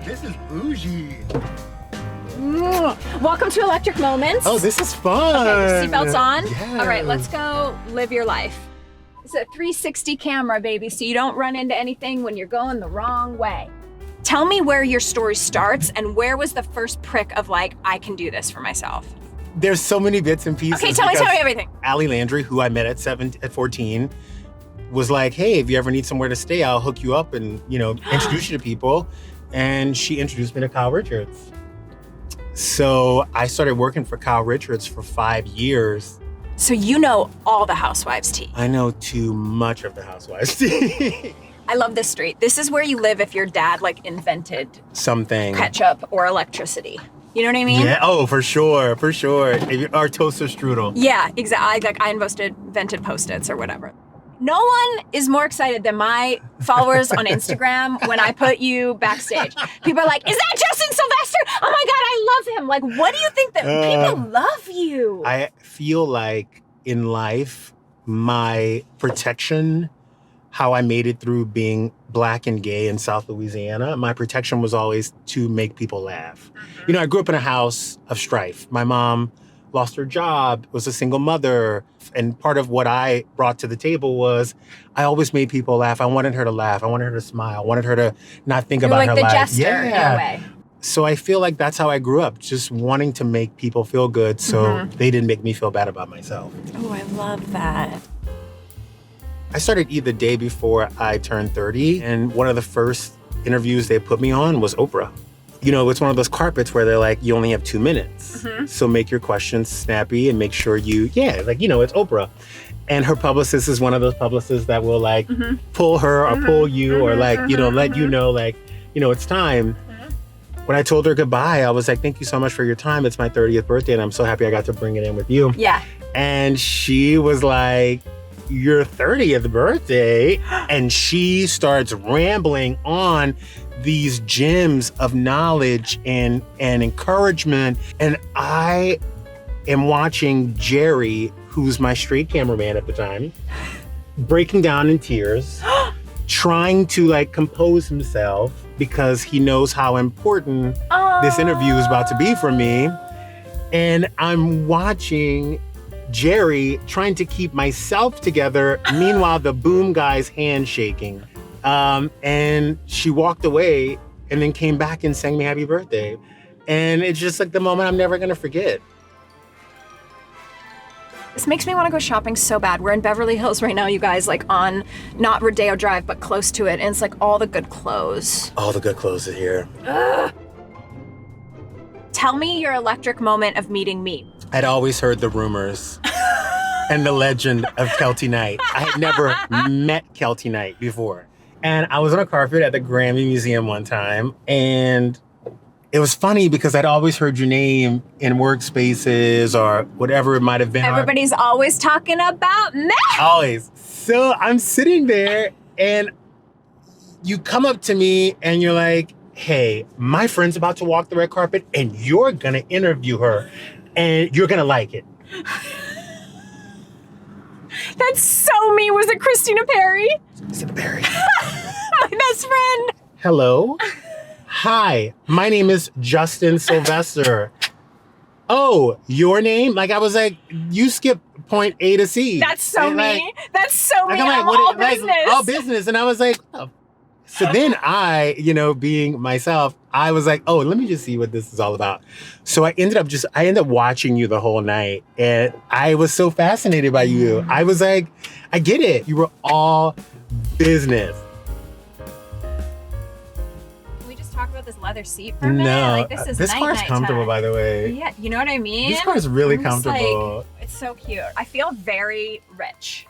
This is bougie. Welcome to Electric Moments. Oh, this is fun. Okay, your seatbelt's on? Yes. All right, let's go live your life. It's a 360 camera, baby, so you don't run into anything when you're going the wrong way. Tell me where your story starts and where was the first prick of like, I can do this for myself? There's so many bits and pieces. Okay, tell me everything. Allie Landry, who I met at 14, was like, hey, if you ever need somewhere to stay, I'll hook you up and, introduce you to people. And she introduced me to Kyle Richards. So I started working for Kyle Richards for 5 years. So you know all the housewives' tea. I know too much of the housewives tea. I love this street. This is where you live if your dad invented Something. ketchup or electricity. You know what I mean? Yeah, oh, for sure. Our toaster strudel. Yeah, exactly. I invented Post-its or whatever. No one is more excited than my followers on Instagram when I put you backstage. People are like, is that Justin Sylvester? Oh my God, I love him. Like, what do you think that people love you? I feel like in life, my protection, how I made it through being Black and gay in South Louisiana, my protection was always to make people laugh. Mm-hmm. I grew up in a house of strife. My mom lost her job, was a single mother. And part of what I brought to the table was I always made people laugh. I wanted her to laugh. I wanted her to smile. I wanted her to not think about her life. You're like the jester in a way. So I feel like that's how I grew up, just wanting to make people feel good so they didn't make me feel bad about myself. Oh, I love that. I started the day before I turned 30, and one of the first interviews they put me on was Oprah. It's one of those carpets where they're like, you only have 2 minutes. So make your questions snappy and make sure it's Oprah. And her publicist is one of those publicists that will pull her or pull you or let you know, it's time. When I told her goodbye, I was like, thank you so much for your time. It's my 30th birthday and I'm so happy I got to bring it in with you. Yeah. And she was like, your 30th birthday? And she starts rambling on these gems of knowledge and encouragement. And I am watching Jerry, who's my straight cameraman at the time, breaking down in tears, trying to compose himself because he knows how important this interview is about to be for me. And I'm watching Jerry trying to keep myself together. Meanwhile, the boom guy's handshaking. And she walked away and then came back and sang me happy birthday. And it's just the moment I'm never gonna forget. This makes me want to go shopping so bad. We're in Beverly Hills right now, you guys, on not Rodeo Drive, but close to it. And it's all the good clothes. All the good clothes are here. Ugh. Tell me your electric moment of meeting me. I'd always heard the rumors and the legend of Keltie Knight. I had never met Keltie Knight before. And I was on a carpet at the Grammy Museum one time, and it was funny because I'd always heard your name in workspaces or whatever it might have been. Everybody's always talking about me. Always. So I'm sitting there and you come up to me and you're like, hey, my friend's about to walk the red carpet and you're gonna interview her and you're gonna like it. That's so me. Was it Christina Perry? Christina Perry. My best friend. Hello. Hi, my name is Justin Sylvester. Oh, your name? I was like, you skip point A to C. That's so me. That's so me. I'm all business. All business. And I was like, oh. So then I, being myself, I was like, oh, let me just see what this is all about. So I ended up watching you the whole night. And I was so fascinated by you. I was like, I get it. You were all business. Can we just talk about this leather seat for a minute? No, This is this car's comfortable, time. by the way. Yeah, you know what I mean? This car is really comfortable. It's so cute. I feel very rich.